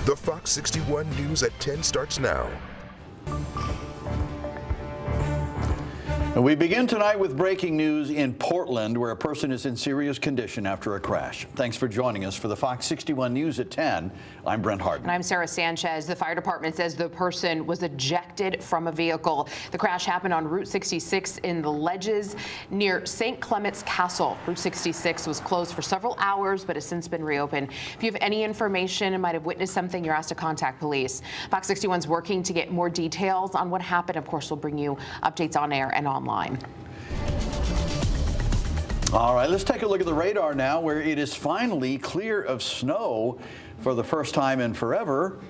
The Fox 61 News at 10 starts now. And we begin tonight with breaking news in Portland, where a person is in serious condition after a crash. Thanks for joining us for the Fox 61 News at 10. I'm Brent Harden. And I'm Sarah Sanchez. The fire department says the person was ejected from a vehicle. The crash happened on Route 66 in the Ledges near St. Clement's Castle. Route 66 was closed for several hours, but has since been reopened. If you have any information and might have witnessed something, you're asked to contact police. Fox 61 is working to get more details on what happened. Of course, we'll bring you updates on air and online. All right, let's take a look at the radar now, where it is finally clear of snow for the first time in forever,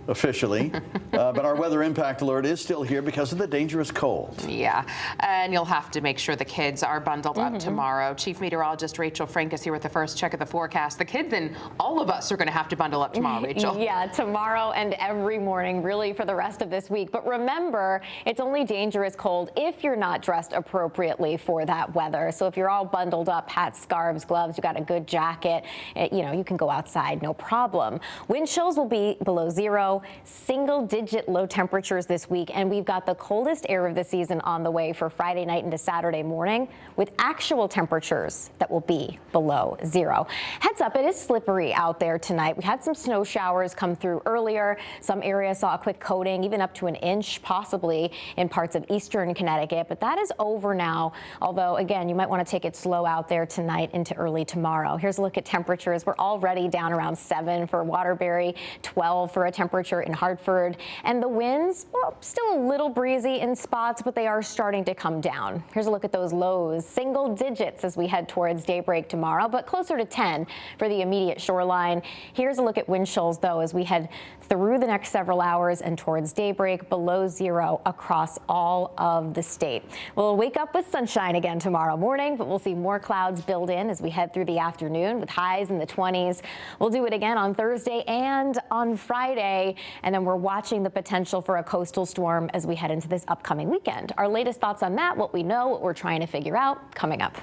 officially. But our weather impact alert is still here because of the dangerous cold. Yeah, and you'll have to make sure the kids are bundled up tomorrow. Chief Meteorologist Rachel Frank is here with the first check of the forecast. The kids and all of us are going to have to bundle up tomorrow, Rachel. Yeah, tomorrow and every morning, really for the rest of this week. But remember, it's only dangerous cold if you're not dressed appropriately for that weather. So if you're all bundled up, hats, scarves, gloves, you got a good jacket, you can go outside, no problem. Wind chills will be below zero. Single-digit low temperatures this week, and we've got the coldest air of the season on the way for Friday night into Saturday morning, with actual temperatures that will be below zero. Heads up, it is slippery out there tonight. We had some snow showers come through earlier. Some areas saw a quick coating, even up to an inch, possibly in parts of eastern Connecticut, but that is over now. Although, again, you might want to take it slow out there tonight into early tomorrow. Here's a look at temperatures. We're already down around 7 for Waterbury, 12 for a temperature in Hartford, and the winds, well, still a little breezy in spots, but they are starting to come down. Here's a look at those lows, single digits as we head towards daybreak tomorrow, but closer to 10 for the immediate shoreline. Here's a look at wind chills, though, as we head through the next several hours and towards daybreak, below zero across all of the state. We'll wake up with sunshine again tomorrow morning, but we'll see more clouds build in as we head through the afternoon with highs in the 20s. We'll do it again on Thursday and on Friday. And then we're watching the potential for a coastal storm as we head into this upcoming weekend. Our latest thoughts on that, what we know, what we're trying to figure out, coming up.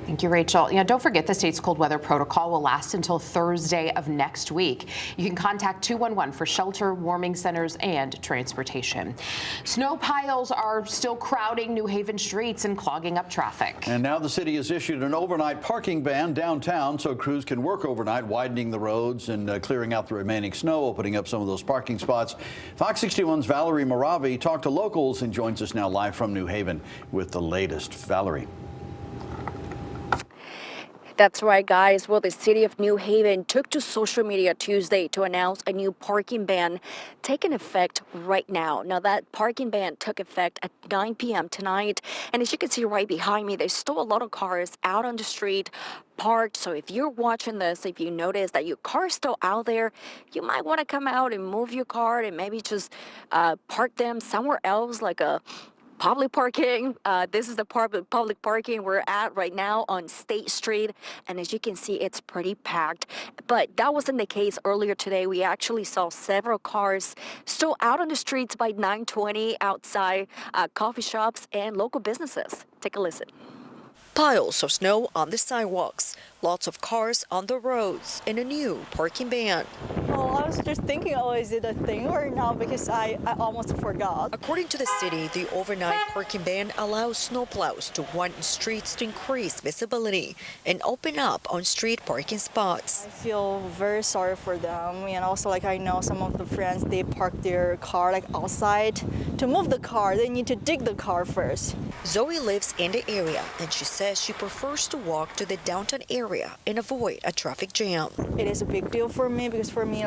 Thank you, Rachel. Don't forget the state's cold weather protocol will last until Thursday of next week. You can contact 211 for shelter, warming centers, and transportation. Snow piles are still crowding New Haven streets and clogging up traffic. And now the city has issued an overnight parking ban downtown so crews can work overnight, widening the roads and clearing out the remaining snow, opening up some of those parking spots. Fox 61's Valerie Moravi talked to locals and joins us now live from New Haven with the latest. Valerie. That's right, guys. Well, the city of New Haven took to social media Tuesday to announce a new parking ban taking effect right now. Now, that parking ban took effect at 9 p.m. tonight. And as you can see right behind me, there's still a lot of cars out on the street parked. So if you're watching this, if you notice that your car is still out there, you might want to come out and move your car and maybe just park them somewhere else, like a public parking. This is the public parking we're at right now on State Street. And as you can see, it's pretty packed. But that wasn't the case earlier today. We actually saw several cars still out on the streets by 9:20 outside coffee shops and local businesses. Take a listen. Piles of snow on the sidewalks, lots of cars on the roads, and a new parking ban. Well, I was just thinking, is it a thing or not? Because I almost forgot. According to the city, the overnight parking ban allows snowplows to widen streets to increase visibility and open up on-street parking spots. I feel very sorry for them, and also I know some of the friends, they park their car outside. To move the car, they need to dig the car first. Zoe lives in the area, and she says she prefers to walk to the downtown area and avoid a traffic jam. It is a big deal for me because for me,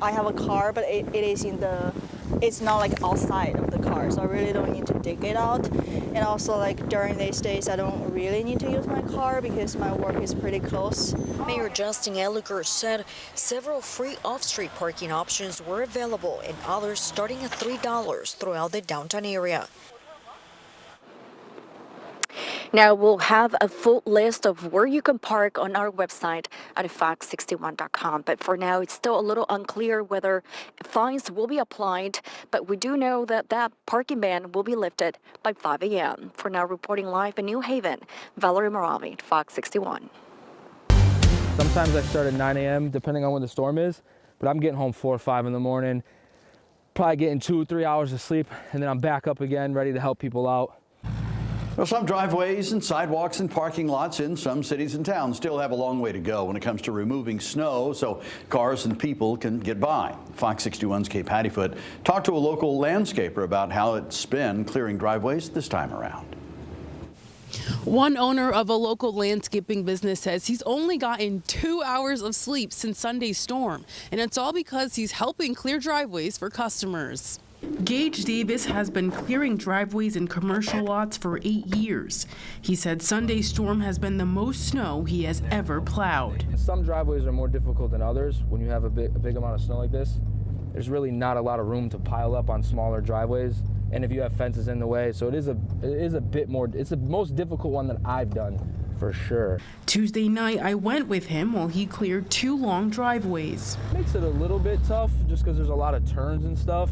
I have a car, but it's not outside of the car, so I really don't need to dig it out. And also during these days, I don't really need to use my car because my work is pretty close. Mayor Justin Elliger said several free off-street parking options were available and others starting at $3 throughout the downtown area. Now, we'll have a full list of where you can park on our website at fox61.com. But for now, it's still a little unclear whether fines will be applied. But we do know that that parking ban will be lifted by 5 a.m. For now, reporting live in New Haven, Valerie Moravi, Fox 61. Sometimes I start at 9 a.m. depending on when the storm is. But I'm getting home 4 or 5 in the morning, probably getting 2-3 hours of sleep, and then I'm back up again, ready to help people out. Well, some driveways and sidewalks and parking lots in some cities and towns still have a long way to go when it comes to removing snow so cars and people can get by. Fox 61's Kate Pattyfoot talked to a local landscaper about how it's been clearing driveways this time around. One owner of a local landscaping business says he's only gotten 2 hours of sleep since Sunday's storm, and it's all because he's helping clear driveways for customers. Gage Davis has been clearing driveways and commercial lots for 8 years. He said Sunday's storm has been the most snow he has ever plowed. Some driveways are more difficult than others. When you have a big amount of snow like this, there's really not a lot of room to pile up on smaller driveways. And if you have fences in the way, so it is a bit more, it's the most difficult one that I've done for sure. Tuesday night, I went with him while he cleared 2 long driveways. Makes it a little bit tough just because there's a lot of turns and stuff.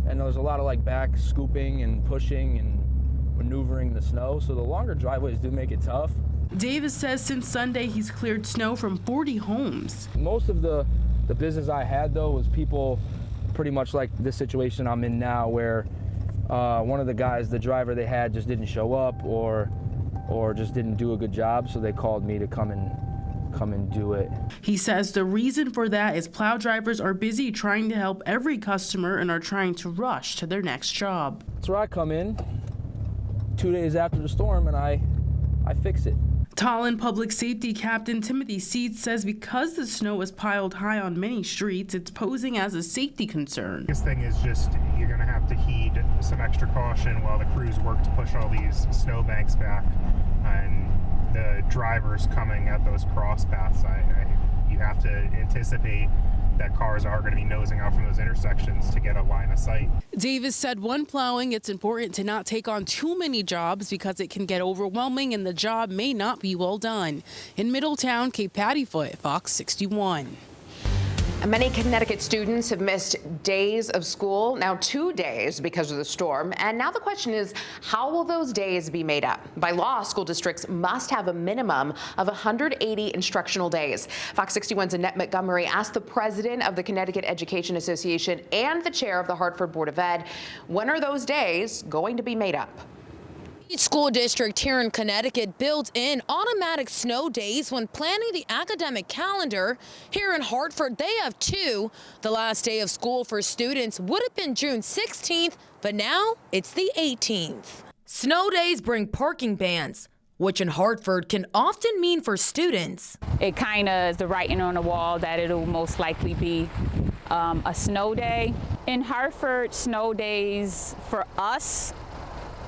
And there's a lot of like back scooping and pushing and maneuvering the snow. So the longer driveways do make it tough. Davis says since Sunday, he's cleared snow from 40 homes. Most of the business I had though was people pretty much like this situation I'm in now where one of the guys, the driver they had just didn't show up or just didn't do a good job. So they called me to come and do it. He says the reason for that is plow drivers are busy trying to help every customer and are trying to rush to their next job. That's where I come in 2 days after the storm and I fix it. Tallinn Public Safety Captain Timothy Seeds says because the snow is piled high on many streets, it's posing as a safety concern. Biggest thing is just you're going to have to heed some extra caution while the crews work to push all these snowbanks back, and the drivers coming at those cross paths. You have to anticipate that cars are going to be nosing out from those intersections to get a line of sight. Davis said when plowing, it's important to not take on too many jobs because it can get overwhelming and the job may not be well done. In Middletown, Kate Pattyfoot, Fox 61. Many Connecticut students have missed days of school, now 2 days because of the storm. And now the question is, how will those days be made up? By law, school districts must have a minimum of 180 instructional days. Fox 61's Annette Montgomery asked the president of the Connecticut Education Association and the chair of the Hartford Board of Ed, when are those days going to be made up? Each school district here in Connecticut builds in automatic snow days when planning the academic calendar. Here in Hartford, they have 2. The last day of school for students would have been June 16th, but now it's the 18th. Snow days bring parking bans, which in Hartford can often mean for students. It kind of is the writing on the wall that it'll most likely be a snow day. In Hartford, snow days for us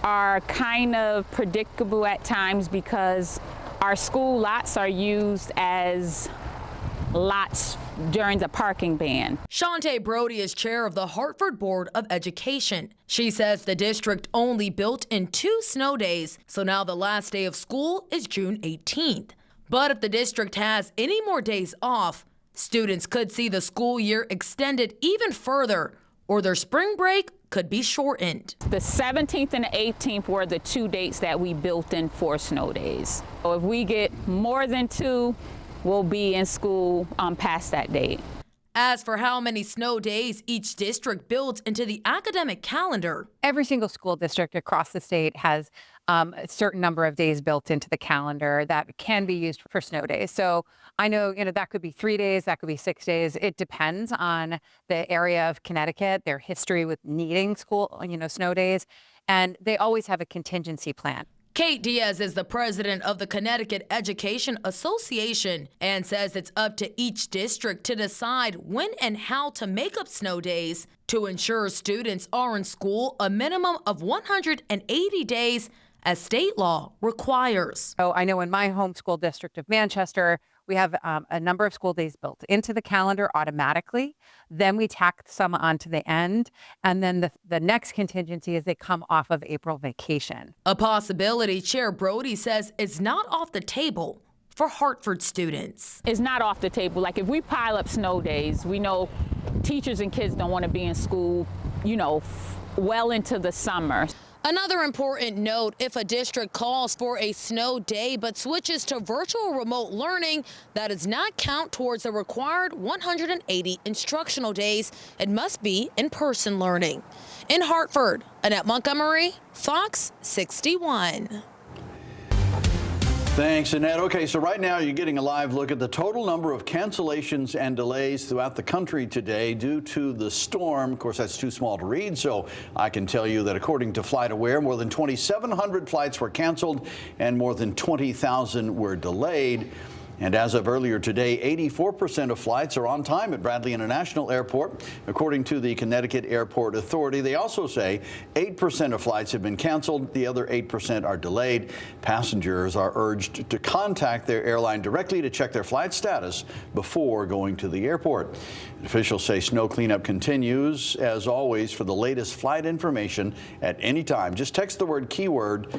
are kind of predictable at times because our school lots are used as lots during the parking ban. Shantae Brody is chair of the Hartford Board of Education. She says the district only built in 2 snow days, so now the last day of school is June 18th. But if the district has any more days off, students could see the school year extended even further, or their spring break could be shortened. The 17th and the 18th were the 2 dates that we built in for snow days. So if we get more than 2, we'll be in school past that date. As for how many snow days each district builds into the academic calendar, every single school district across the state has a certain number of days built into the calendar that can be used for snow days. So I know, that could be 3 days, that could be 6 days. It depends on the area of Connecticut, their history with needing school, snow days, and they always have a contingency plan. Kate Diaz is the president of the Connecticut Education Association and says it's up to each district to decide when and how to make up snow days to ensure students are in school a minimum of 180 days as state law requires. So I know in my home school district of Manchester, we have a number of school days built into the calendar automatically. Then we tack some onto the end. And then the next contingency is they come off of April vacation. A possibility Chair Brody says is not off the table for Hartford students. It's not off the table. Like if we pile up snow days, we know teachers and kids don't want to be in school, well into the summer. Another important note, if a district calls for a snow day but switches to virtual remote learning, that does not count towards the required 180 instructional days. It must be in-person learning. In Hartford, Annette Montgomery, Fox 61. Thanks, Annette. Okay, so right now you're getting a live look at the total number of cancellations and delays throughout the country today due to the storm. Of course, that's too small to read, so I can tell you that according to FlightAware, more than 2,700 flights were canceled and more than 20,000 were delayed. And as of earlier today, 84% of flights are on time at Bradley International Airport, according to the Connecticut Airport Authority. They also say 8% of flights have been canceled. The other 8% are delayed. Passengers are urged to contact their airline directly to check their flight status before going to the airport. Officials say snow cleanup continues. As always, for the latest flight information at any time, just text the word keyword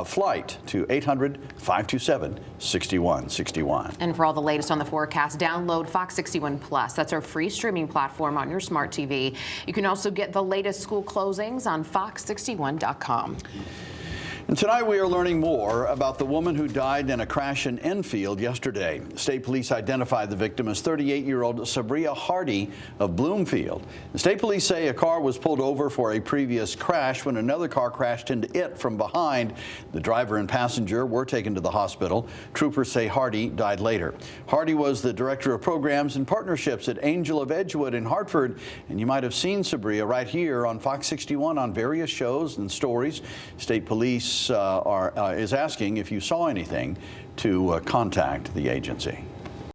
flight to 800-527-6161. And for all the latest on the forecast, download Fox 61 Plus. That's our free streaming platform on your smart TV. You can also get the latest school closings on fox61.com. And tonight we are learning more about the woman who died in a crash in Enfield yesterday. State police identified the victim as 38-year-old Sabria Hardy of Bloomfield. The state police say a car was pulled over for a previous crash when another car crashed into it from behind. The driver and passenger were taken to the hospital. Troopers say Hardy died later. Hardy was the director of programs and partnerships at Angel of Edgewood in Hartford, and you might have seen Sabria right here on Fox 61 on various shows and stories. State police is asking if you saw anything to contact the agency.